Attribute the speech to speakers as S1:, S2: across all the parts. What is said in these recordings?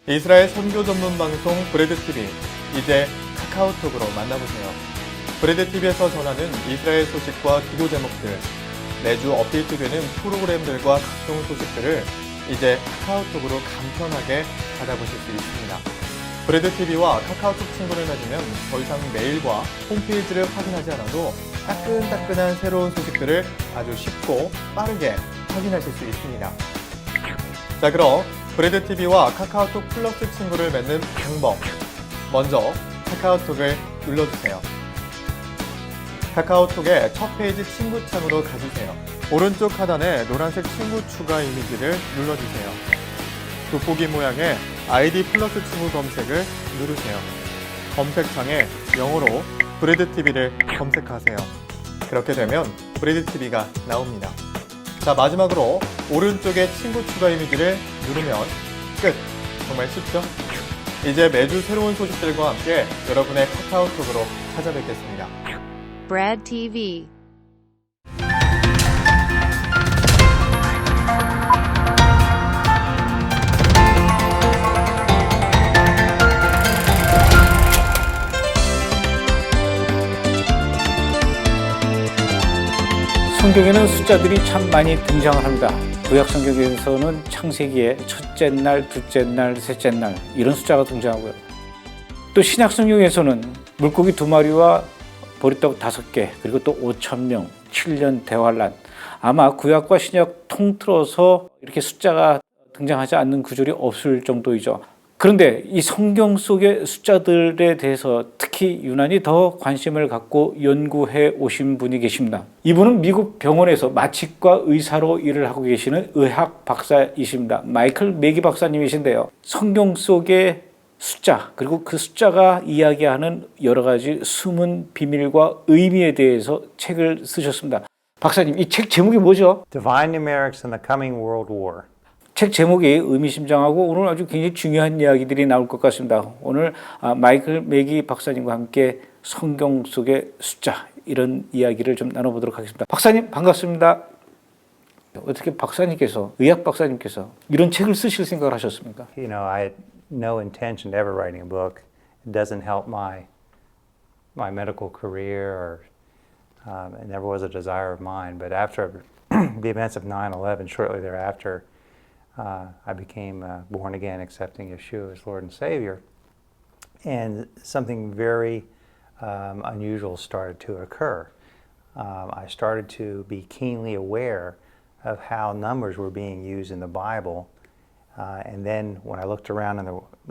S1: 이스라엘 선교 전문 방송 브래드TV, 이제 카카오톡으로 만나보세요. 브래드TV에서 전하는 이스라엘 소식과 기도 제목들, 매주 업데이트되는 프로그램들과 각종 소식들을 이제 카카오톡으로 간편하게 받아보실 수 있습니다. 브래드TV와 카카오톡 친구를 맺으면 더 이상 메일과 홈페이지를 확인하지 않아도 따끈따끈한 새로운 소식들을 아주 쉽고 빠르게 확인하실 수 있습니다. 자, 그럼 브래드TV와 카카오톡 플러스 친구를 맺는 방법, 먼저 카카오톡을 눌러주세요. 카카오톡의 첫 페이지 친구 창으로 가주세요. 오른쪽 하단에 노란색 친구 추가 이미지를 눌러주세요. 돋보기 모양의 아이디 플러스 친구 검색을 누르세요. 검색창에 영어로 브래드TV를 검색하세요. 그렇게 되면 브래드TV가 나옵니다. 자, 마지막으로 오른쪽에 친구 추가 이미지를 누르면 끝! 정말 쉽죠? 이제 매주 새로운 소식들과 함께 여러분의 카카오톡으로 찾아뵙겠습니다.
S2: Bradtv.
S3: 성경에는 숫자들이 참 많이 등장을 합니다. 구약 성경에서는 창세기에 첫째 날, 둘째 날, 셋째 날 이런 숫자가 등장하고요. 또 신약 성경에서는 물고기 2마리와 보리떡 5개, 그리고 또 5,000명, 7년 대환란. 아마 구약과 신약 통틀어서 이렇게 숫자가 등장하지 않는 구절이 없을 정도이죠. 그런데 이 성경 속의 숫자들에 대해서 특히 유난히 더 관심을 갖고 연구해 오신 분이 계십니다. 이분은 미국 병원에서 마취과 의사로 일을 하고 계시는 의학 박사이십니다. 마이클 매기 박사님이신데요. 성경 속의 숫자, 그리고 그 숫자가 이야기하는 여러 가지 숨은 비밀과 의미에 대해서 책을 쓰셨습니다. 박사님, 이 책 제목이 뭐죠?
S4: Divine Numerics in the Coming World War.
S3: 책 제목이 의미심장하고 오늘 아주 굉장히 중요한 이야기들이 나올 것 같습니다. 오늘 마이클 매기 박사님과 함께 성경 속의 숫자 이런 이야기를 좀 나눠보도록 하겠습니다. 박사님 반갑습니다. 어떻게 박사님께서, 의학 박사님께서 이런 책을 쓰실 생각을 하셨습니까?
S4: You know, I had no intention of ever writing a book. It doesn't help my medical career, or it never was a desire of mine. But after the events of 9/11, shortly thereafter, I became born again, accepting Yeshua as Lord and Savior. And something very unusual started to occur. I started to be keenly aware of how numbers were being used in the Bible. And then when I looked around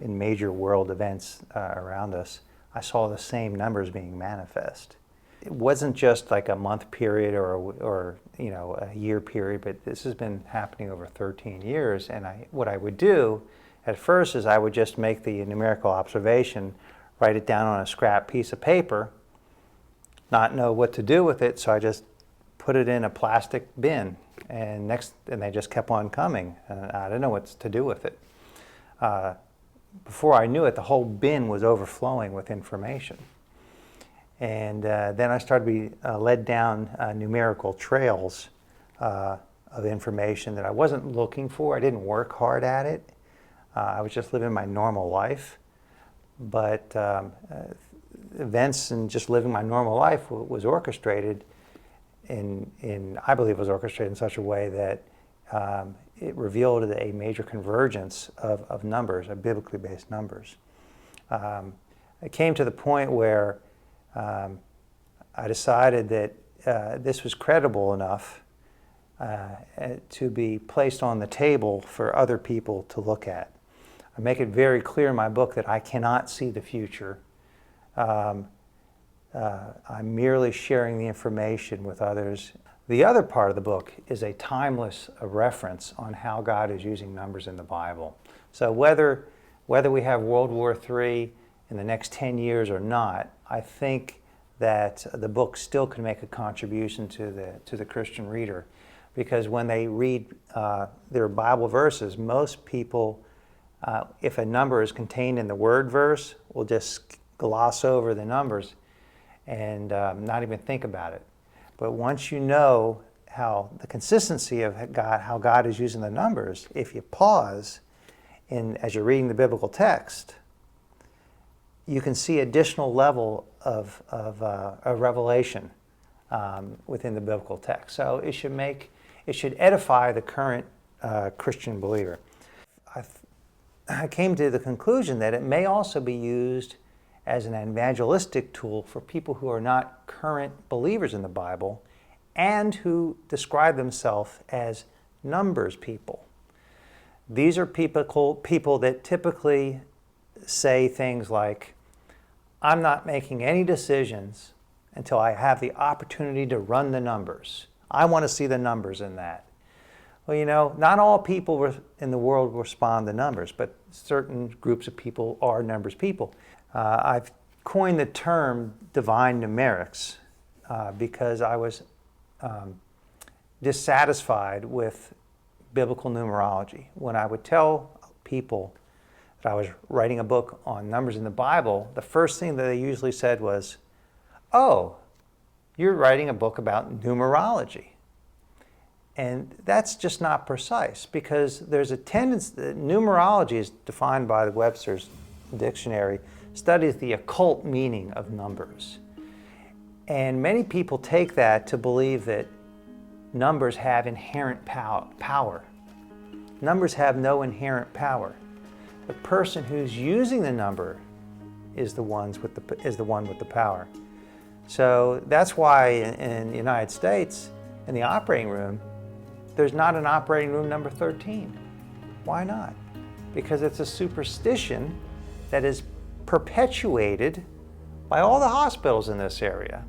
S4: in major world events around us, I saw the same numbers being manifest. It wasn't just like a month period or you know, a year period, but this has been happening over 13 years. And what I would do at first is I would just make the numerical observation, write it down on a scrap piece of paper, not know what to do with it, so I just put it in a plastic bin, and they just kept on coming. And I didn't know what to do with it. Before I knew it, the whole bin was overflowing with information. And then I started to be led down numerical trails of information that I wasn't looking for. I didn't work hard at it. I was just living my normal life. But events and just living my normal life was orchestrated I believe it was orchestrated in such a way that it revealed a major convergence of numbers, of biblically based numbers. It came to the point where I decided that this was credible enough to be placed on the table for other people to look at. I make it very clear in my book that I cannot see the future. I'm merely sharing the information with others. The other part of the book is a timeless reference on how God is using numbers in the Bible. So whether we have World War III in the next 10 years or not, I think that the book still can make a contribution to the Christian reader, because when they read their Bible verses, most people, if a number is contained in the word verse, will just gloss over the numbers and not even think about it. But once you know how the consistency of God, how God is using the numbers, if you pause as you're reading the biblical text, you can see additional level of revelation within the biblical text. So it should edify the current Christian believer. I came to the conclusion that it may also be used as an evangelistic tool for people who are not current believers in the Bible and who describe themselves as numbers people. These are people that typically say things like, I'm not making any decisions until I have the opportunity to run the numbers. I want to see the numbers in that. Well, you know, not all people in the world respond to numbers, but certain groups of people are numbers people. I've coined the term divine numerics because I was dissatisfied with biblical numerology. When I would tell people that I was writing a book on numbers in the Bible, the first thing that they usually said was, oh, you're writing a book about numerology. And that's just not precise, because there's a tendency, numerology is defined by the Webster's dictionary, studies the occult meaning of numbers. And many people take that to believe that numbers have inherent power. Numbers have no inherent power. The person who's using the number is the one with the power. So that's why in the United States, in the operating room, there's not an operating room number 13. Why not? Because it's a superstition that is perpetuated by all the hospitals in this area.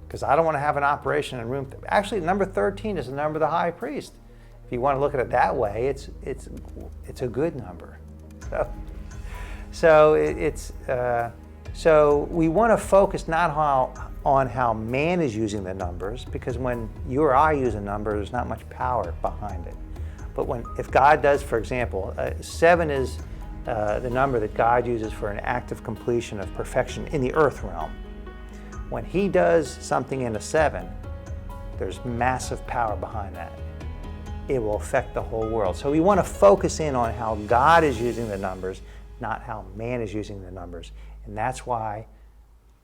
S4: Because I don't want to have an operation in room. Actually, number 13 is the number of the high priest. If you want to look at it that way, it's a good number. So we want to focus not on how man is using the numbers, because when you or I use a number, there's not much power behind it. But if God does, for example, 7 is the number that God uses for an act of completion of perfection in the earth realm. When He does something in a 7, there's massive power behind that. It will affect the whole world. So we want to focus in on how God is using the numbers, not how man is using the numbers. And that's why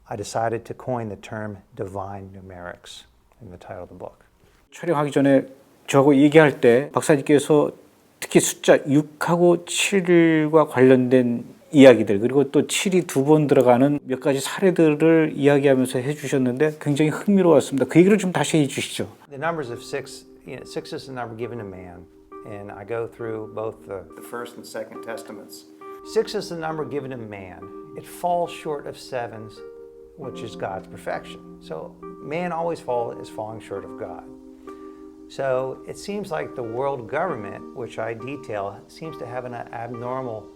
S4: I decided to coin the term divine numerics in the title of the book.
S3: 촬영하기 전에 저하고 얘기할 때 박사님께서 특히 숫자 6하고 7과 관련된 이야기들, 그리고 또 7이 2번 들어가는 몇 가지 사례들을 이야기하면서 해주셨는데 굉장히 흥미로웠습니다. 그 얘기를 좀 다시 해주시죠.
S4: The numbers of 6, 6 is the number given to man, and I go through both the First and Second Testaments. 6 is the number given to man. It falls short of 7s, which is God's perfection. So man always is falling short of God. So it seems like the world government, which I detail, seems to have an abnormal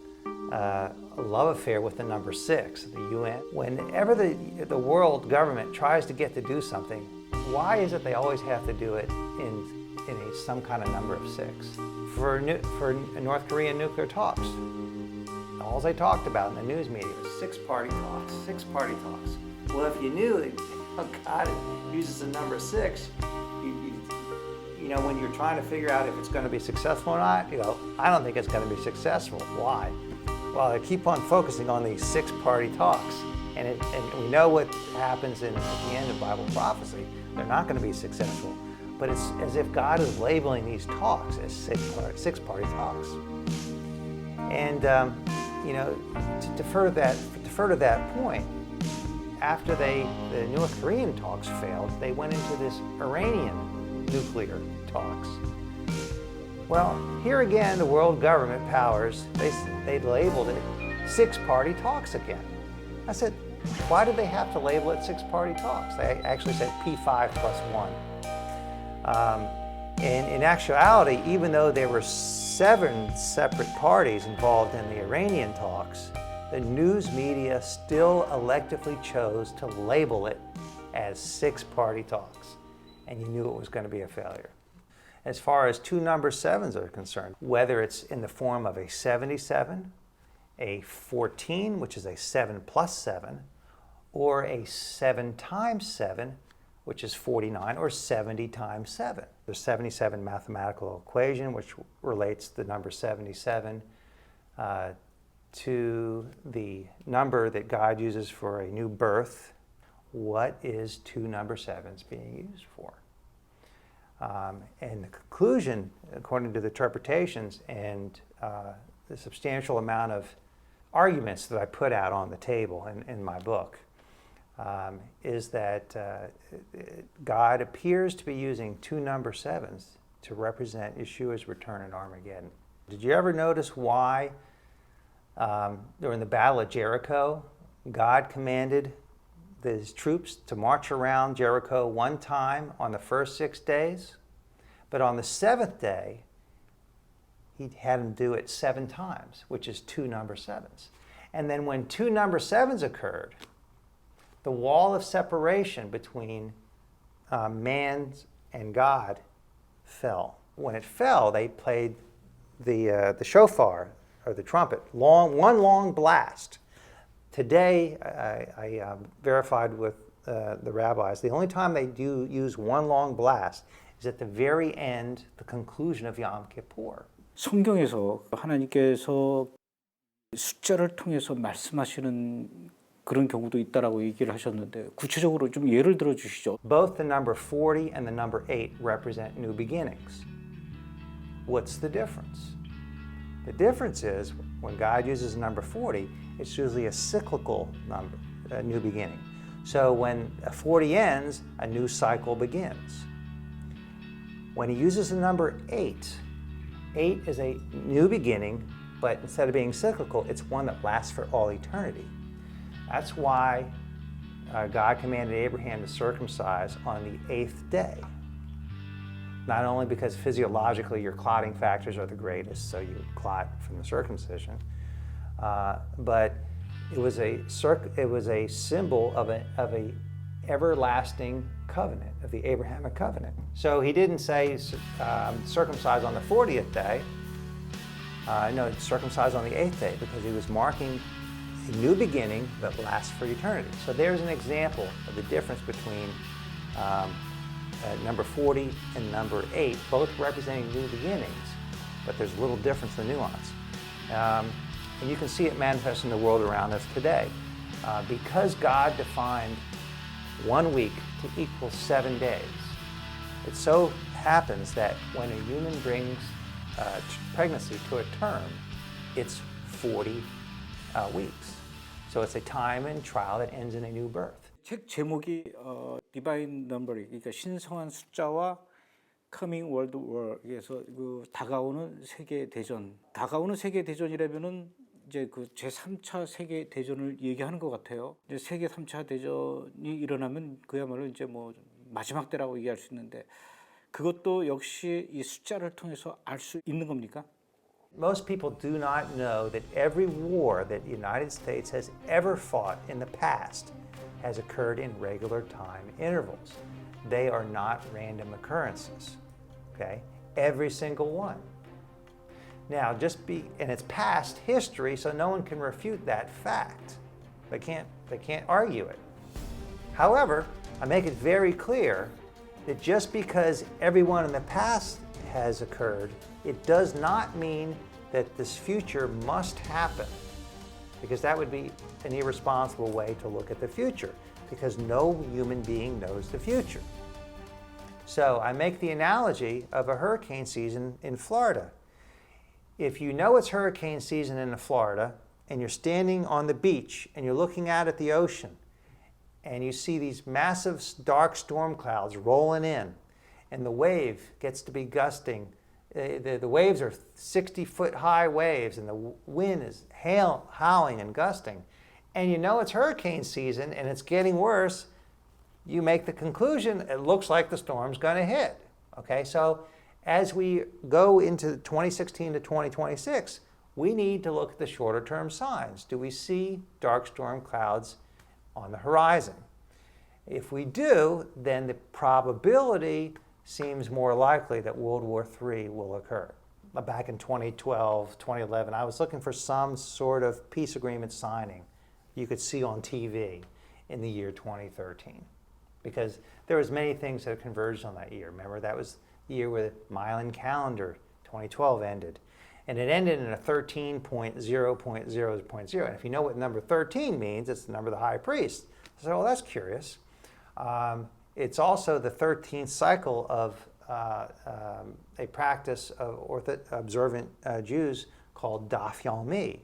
S4: love affair with the number 6, the UN. Whenever the world government tries to get to do something, why is it they always have to do it in some kind of number of 6? For North Korean nuclear talks, all they talked about in the news media was 6-party talks, 6-party talks. Well, if you knew that God uses the number 6, you know, when you're trying to figure out if it's going to be successful or not, you go, I don't think it's going to be successful. Why? Well, they keep on focusing on these 6-party talks. And we know what happens at the end of Bible prophecy. They're not going to be successful. But it's as if God is labeling these talks as 6-party talks. And, you know, to defer to that point, after the North Korean talks failed, they went into this Iranian nuclear talks. Well, here again, the world government powers, they labeled it 6-party talks again. I said, why did they have to label it 6-party talks? They actually said P5 plus 1. And in actuality, even though there were 7 separate parties involved in the Iranian talks, the news media still electively chose to label it as 6-party talks. And you knew it was going to be a failure. As far as 2 number 7s are concerned, whether it's in the form of a 77, a 14, which is a 7 plus 7, or a 7 times 7, which is 49, or 70 times 7. There's 77 mathematical equation, which relates the number 77 to the number that God uses for a new birth, what is two number sevens being used for? And the conclusion, according to the interpretations and the substantial amount of arguments that I put out on the table in my book, is that God appears to be using two number sevens to represent Yeshua's return in Armageddon. Did you ever notice why during the Battle of Jericho, God commanded his troops to march around Jericho one time on the first 6 days, but on the seventh day, he had them do it 7 times, which is two number sevens. And then when two number sevens occurred, the wall of separation between man and God fell. When it fell, they played the shofar, or the trumpet, one long blast. Today, I verified with the rabbis, the only time they do use one long blast is at the very end, the conclusion of Yom Kippur.
S3: 성경에서 하나님께서 숫자를 통해서 말씀하시는 그런 경우도 있다라고 얘기를 하셨는데 구체적으로 좀 예를 들어 주시죠.
S4: Both the number 40 and the number 8 represent new beginnings. What's the difference? The difference is when God uses the number 40, it's usually a cyclical number, a new beginning. So when a 40 ends, a new cycle begins. When he uses the number 8, 8 is a new beginning, but instead of being cyclical, it's one that lasts for all eternity. That's why God commanded Abraham to circumcise on the 8th day. Not only because physiologically your clotting factors are the greatest, so you would clot from the circumcision, but it was a symbol of a everlasting covenant, of the Abrahamic covenant. So he didn't say circumcise on the 40th day. No, circumcise on the 8th day, because he was marking a new beginning that lasts for eternity. So there's an example of the difference between number 40 and number 8, both representing new beginnings, but there's a little difference in nuance. And you can see it manifest in the world around us today. Because God defined 1 week to equal 7 days, it so happens that when a human brings pregnancy to a term, it's 40 weeks. So it's a time and trial that ends in a new birth.
S3: 책 제목이 Divine Numbering, 그러니까 신성한 숫자와 Coming World War에서 그 다가오는 세계 대전. 다가오는 세계 대전이라면은 이제 그 제3차 세계 대전을 얘기하는 것 같아요. 이제 세계 3차 대전이 일어나면 그야말로 이제 뭐 마지막 때라고 얘기할 수 있는데 그것도 역시 이 숫자를 통해서 알 수 있는 겁니까?
S4: Most people do not know that every war that the United States has ever fought in the past has occurred in regular time intervals. They are not random occurrences, okay? Every single one. Now, and it's past history, so no one can refute that fact. They can't argue it. However, I make it very clear that just because everyone in the past has occurred, it does not mean that this future must happen, because that would be an irresponsible way to look at the future, because no human being knows the future. So I make the analogy of a hurricane season in Florida. If you know it's hurricane season in Florida, and you're standing on the beach and you're looking out at the ocean, and you see these massive dark storm clouds rolling in, and the wave gets to be gusting. The waves are 60-foot high waves, and the wind is howling and gusting. And you know it's hurricane season and it's getting worse. You make the conclusion, it looks like the storm's going to hit. Okay, so as we go into 2016 to 2026, we need to look at the shorter term signs. Do we see dark storm clouds on the horizon? If we do, then the probability seems more likely that World War III will occur. Back in 2012, 2011, I was looking for some sort of peace agreement signing you could see on TV in the year 2013, because there was many things that converged on that year. Remember, that was the year where the Mayan calendar 2012 ended. And it ended in a 13.0.0.0. And if you know what number 13 means, it's the number of the high priest. So, well, that's curious. It's also the 13th cycle of a practice of observant Jews called Daf Yomi,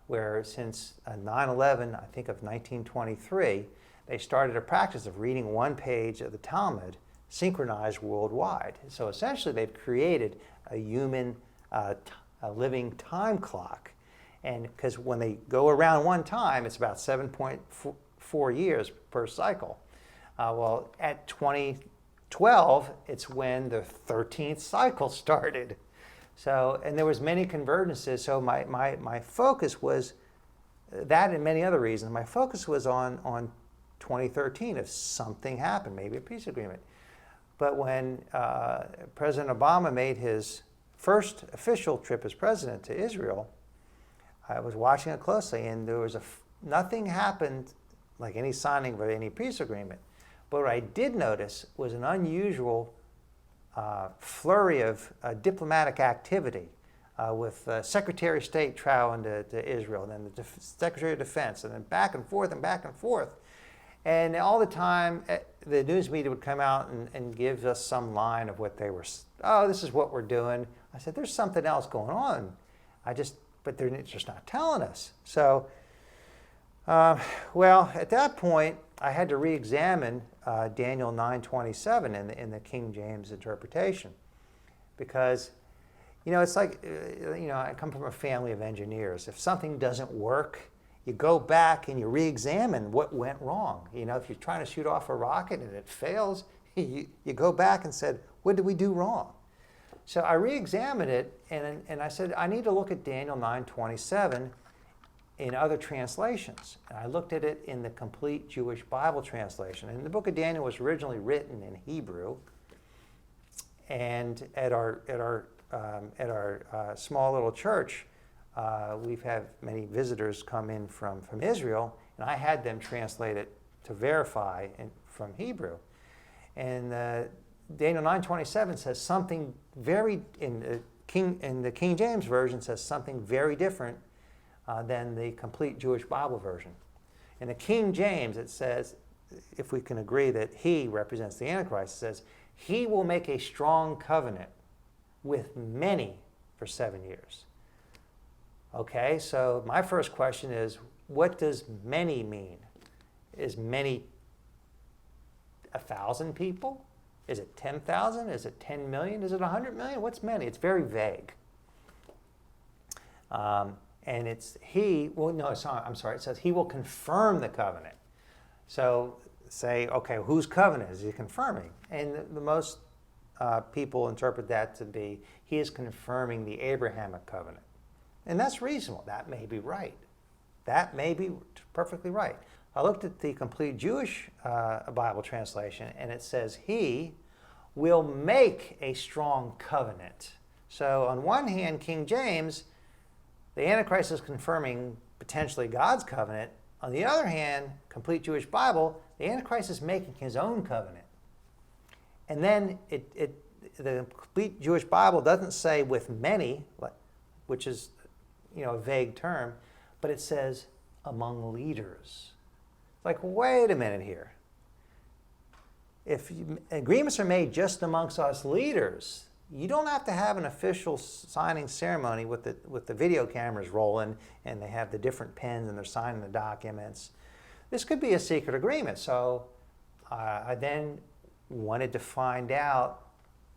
S4: where since 9/11, I think of 1923, they started a practice of reading one page of the Talmud synchronized worldwide. So essentially they've created a human a living time clock. And because when they go around one time, it's about 7.4 years per cycle. Well, at 2012, it's when the 13th cycle started. So, and there was many convergences. So my focus was that and many other reasons. My focus was on 2013, if something happened, maybe a peace agreement. But when President Obama made his first official trip as president to Israel, I was watching it closely, and there was nothing happened like any signing of any peace agreement. But what I did notice was an unusual flurry of diplomatic activity with Secretary of State traveling to Israel, and then the Secretary of Defense, and then back and forth and back and forth. And all the time, the news media would come out and give us some line of what they were, oh, this is what we're doing. I said, there's something else going on. But they're just not telling us. So, well, at that point, I had to re-examine Daniel 9:27 in the King James interpretation. Because, it's like, I come from a family of engineers. If something doesn't work, you go back and you re-examine what went wrong. If you're trying to shoot off a rocket and it fails, you go back and said, what did we do wrong? So I re-examined it, and I said, I need to look at Daniel 9:27 in other translations. And I looked at it in the complete Jewish Bible translation. And the book of Daniel was originally written in Hebrew. And at our small little church, we've had many visitors come in from Israel, and I had them translate it to verify from Hebrew. And Daniel 9:27 says something very in the King James version says something very different than the complete Jewish Bible version. In the King James, it says, if we can agree that he represents the Antichrist, it says, he will make a strong covenant with many for 7 years. Okay, so my first question is, what does many mean? Is many 1,000 people? Is it 10,000? Is it 10 million? Is it 100 million? What's many? It's very vague. And it's I'm sorry, it says he will confirm the covenant. So say, okay, whose covenant is he confirming? And the most people interpret that to be, he is confirming the Abrahamic covenant. And that's reasonable. That may be right. That may be perfectly right. I looked at the complete Jewish Bible translation, and it says, he will make a strong covenant. So on one hand, King James, the Antichrist is confirming potentially God's covenant. On the other hand, complete Jewish Bible, the Antichrist is making his own covenant. And then the complete Jewish Bible doesn't say with many, which is a vague term, but it says among leaders. Like, wait a minute here. If agreements are made just amongst us leaders, you don't have to have an official signing ceremony with the video cameras rolling and they have the different pens and they're signing the documents. This could be a secret agreement. So I then wanted to find out,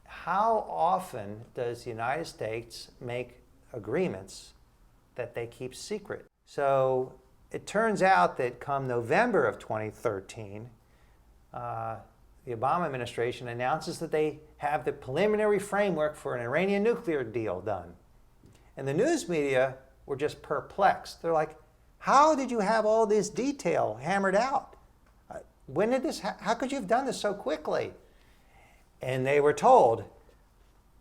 S4: how often does the United States make agreements that they keep secret? So it turns out that come November of 2013, the Obama administration announces that they have the preliminary framework for an Iranian nuclear deal done. And the news media were just perplexed. They're like, how did you have all this detail hammered out? When did this, how could you have done this so quickly? And they were told,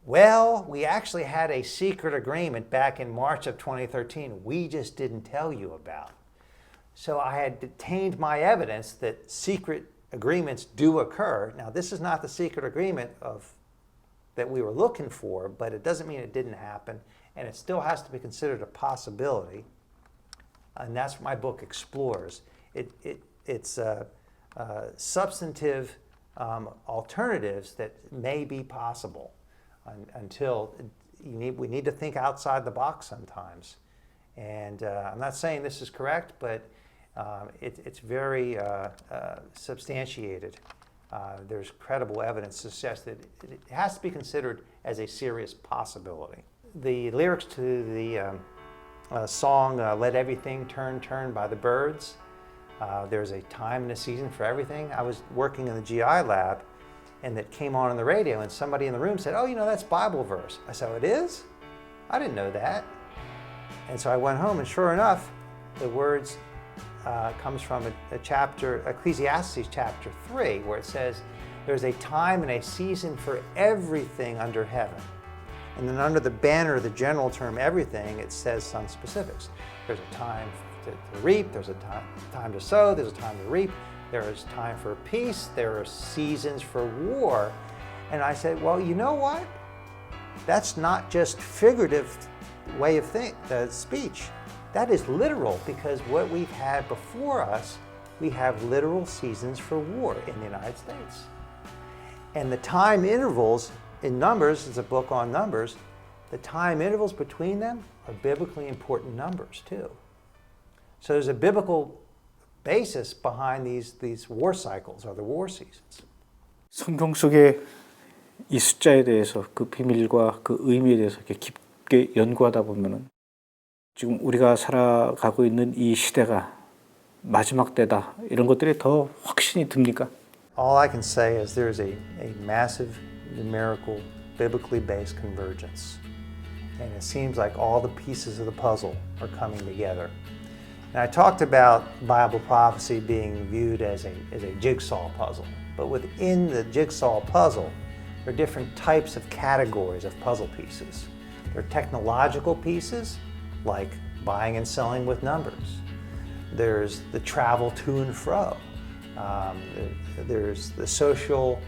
S4: well, we actually had a secret agreement back in March of 2013 we just didn't tell you about. So I had detained my evidence that secret agreements do occur. Now, this is not the secret agreement that we were looking for, but it doesn't mean it didn't happen. and it still has to be considered a possibility. And that's what my book explores. It's substantive alternatives that may be possible until we need to think outside the box sometimes. And I'm not saying this is correct, but it's very substantiated. There's credible evidence to suggest that it has to be considered as a serious possibility. The lyrics to the song Let Everything Turn, Turn by the Byrds, there's a time and a season for everything. I was working in the GI lab and that came on the radio and somebody in the room said, oh, you know, that's Bible verse. I said, oh, it is? I didn't know that. And so I went home and sure enough, the words comes from a chapter, Ecclesiastes chapter 3, where it says, there's a time and a season for everything under heaven. And then under the banner of the general term everything, it says some specifics. There's a time to reap, there's a time to sow, there's a time to reap, there is time for peace, there are seasons for war. And I said, well, you know what? That's not just figurative way of speech. That is literal, because what we've had before us, we have literal seasons for war in the United States. And the time intervals in Numbers, it's a book on Numbers, the time intervals between them are biblically important numbers too. So there's a biblical basis behind these war cycles or the war seasons.
S3: 성경 속에 이 숫자에 대해서 그 비밀과 그 의미에 대해서 이렇게 깊게 연구하다 보면은 지금 우리가 살아가고 있는 이 시대가 마지막 때다 이런 것들이 더 확신이 듭니까?
S4: All I can say is there's a massive numerical, biblically based convergence. And it seems like all the pieces of the puzzle are coming together. And I talked about Bible prophecy being viewed as a jigsaw puzzle. But within the jigsaw puzzle, there are different types of categories of puzzle pieces. There are technological pieces, like buying and selling with numbers. There's the travel to and fro. There's the social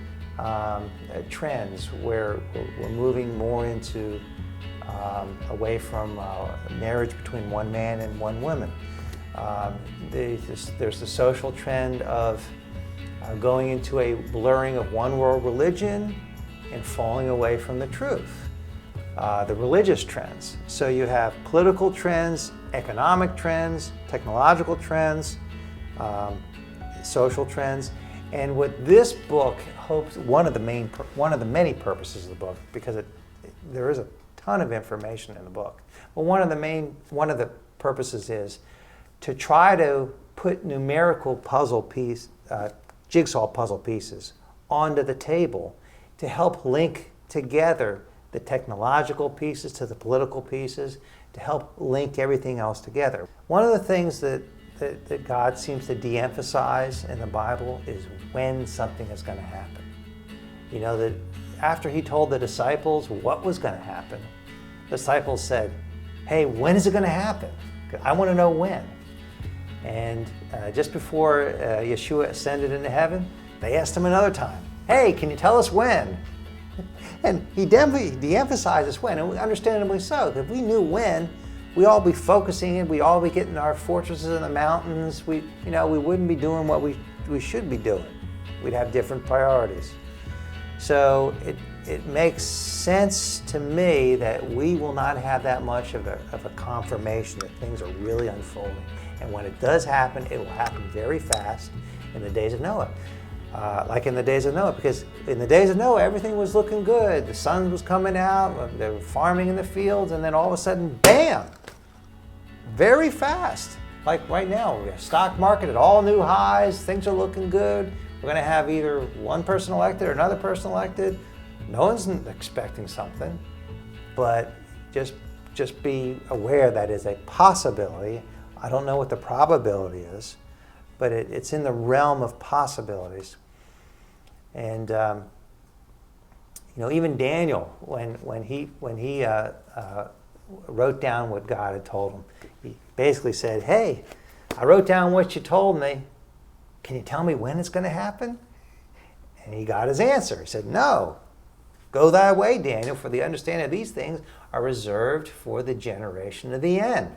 S4: trends where we're moving more into away from marriage between one man and one woman. There's the social trend of going into a blurring of one world religion and falling away from the truth. The religious trends. So you have political trends, economic trends, technological trends, social trends, and what this book hopes, one of the many purposes of the book, because there is a ton of information in the book, but one of the purposes is to try to put numerical jigsaw puzzle pieces onto the table to help link together the technological pieces to the political pieces, to help link everything else together. One of the things that God seems to de-emphasize in the Bible is when something is going to happen. You know, that after he told the disciples what was going to happen, the disciples said, hey, when is it going to happen? I want to know when. And just before Yeshua ascended into heaven, they asked him another time, hey, can you tell us when? And he de-emphasizes when, and understandably so. If we knew when, we'd all be focusing and we'd all be getting our fortresses in the mountains. We wouldn't be doing what we should be doing. We'd have different priorities. So it makes sense to me that we will not have that much of a confirmation that things are really unfolding. And when it does happen, it will happen very fast in the days of Noah. Like in the days of Noah, because in the days of Noah, everything was looking good. The sun was coming out, they were farming in the fields, and then all of a sudden, bam! Very fast. Like right now, we have stock market at all new highs, things are looking good. We're going to have either one person elected or another person elected. No one's expecting something, but just be aware that is a possibility. I don't know what the probability is, but it's in the realm of possibilities. And even Daniel, when he wrote down what God had told him, he basically said, hey, I wrote down what you told me. Can you tell me when it's going to happen? And he got his answer. He said, no, Go thy way, Daniel, for the understanding of these things are reserved for the generation of the end.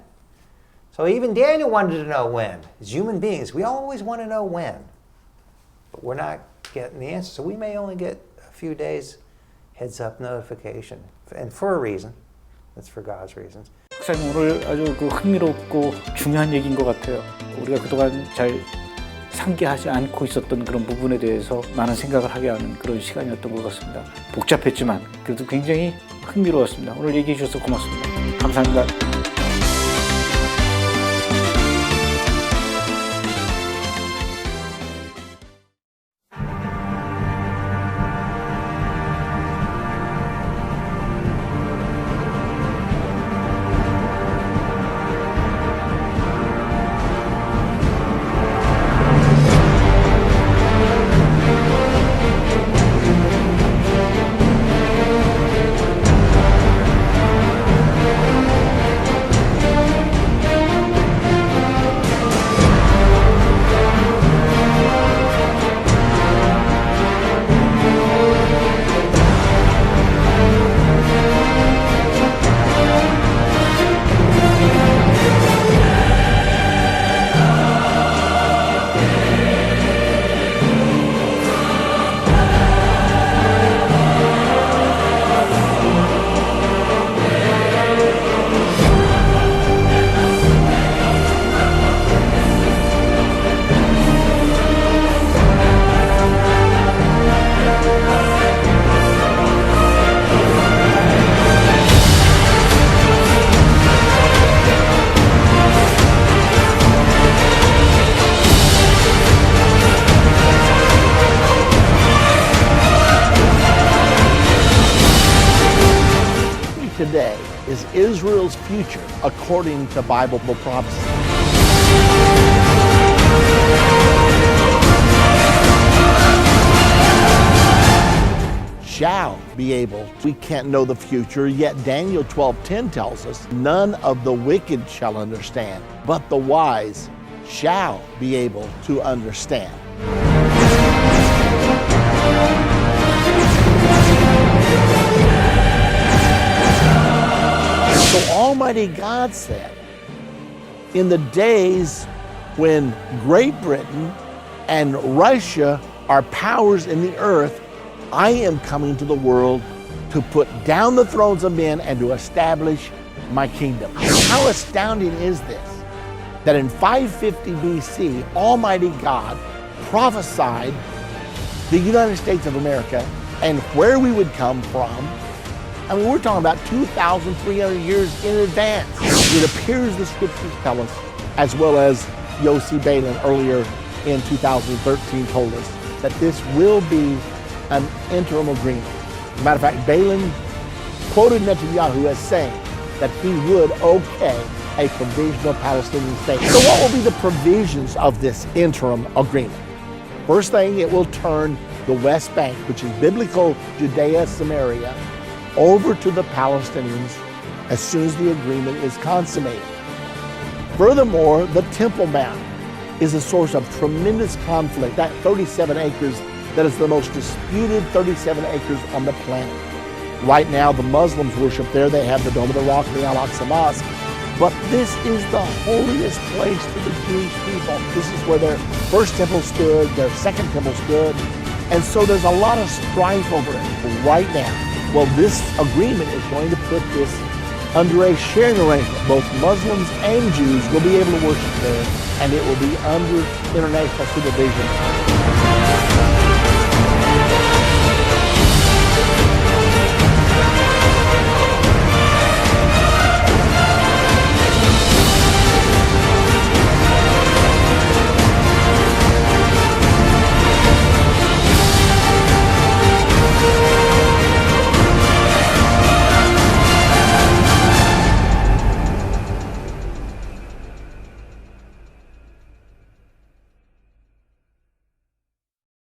S4: So even Daniel wanted to know when. As human beings, we always want to know when. But we're not getting the answer. So we may only get a few days heads-up notification. And for a reason. That's for God's reasons.
S3: 목사님 오늘 아주 흥미롭고 중요한 얘기인 것 같아요. 우리가 그동안 잘 상기하지 않고 있었던 그런 부분에 대해서 많은 생각을 하게 하는 그런 시간이었던 것 같습니다. 복잡했지만 그래도 굉장히 흥미로웠습니다. 오늘 얘기해 주셔서 고맙습니다. 감사합니다.
S5: Today is Israel's future according to Bible prophecy. Shall be able. We can't know the future, yet Daniel 12:10 tells us, none of the wicked shall understand, but the wise shall be able to understand. So Almighty God said, in the days when Great Britain and Russia are powers in the earth, I am coming to the world to put down the thrones of men and to establish my kingdom. How astounding is this? That in 550 BC, Almighty God prophesied the United States of America and where we would come from. I mean, we're talking about 2,300 years in advance. It appears the scriptures tell us, as well as Yossi Balin earlier in 2013 told us, that this will be an interim agreement. As a matter of fact, Balin quoted Netanyahu as saying that he would okay a provisional Palestinian state. So what will be the provisions of this interim agreement? First thing, it will turn the West Bank, which is biblical Judea, Samaria, over to the Palestinians as soon as the agreement is consummated. Furthermore, the Temple Mount is a source of tremendous conflict. That 37 acres, that is the most disputed 37 acres on the planet. Right now, the Muslims worship there. They have the Dome of the Rock, the Al-Aqsa Mosque. But this is the holiest place to the Jewish people. This is where their first temple stood, their second temple stood. And so there's a lot of strife over it right now. Well, this agreement is going to put this under a sharing arrangement. Both Muslims and Jews will be able to worship there, and it will be under international supervision.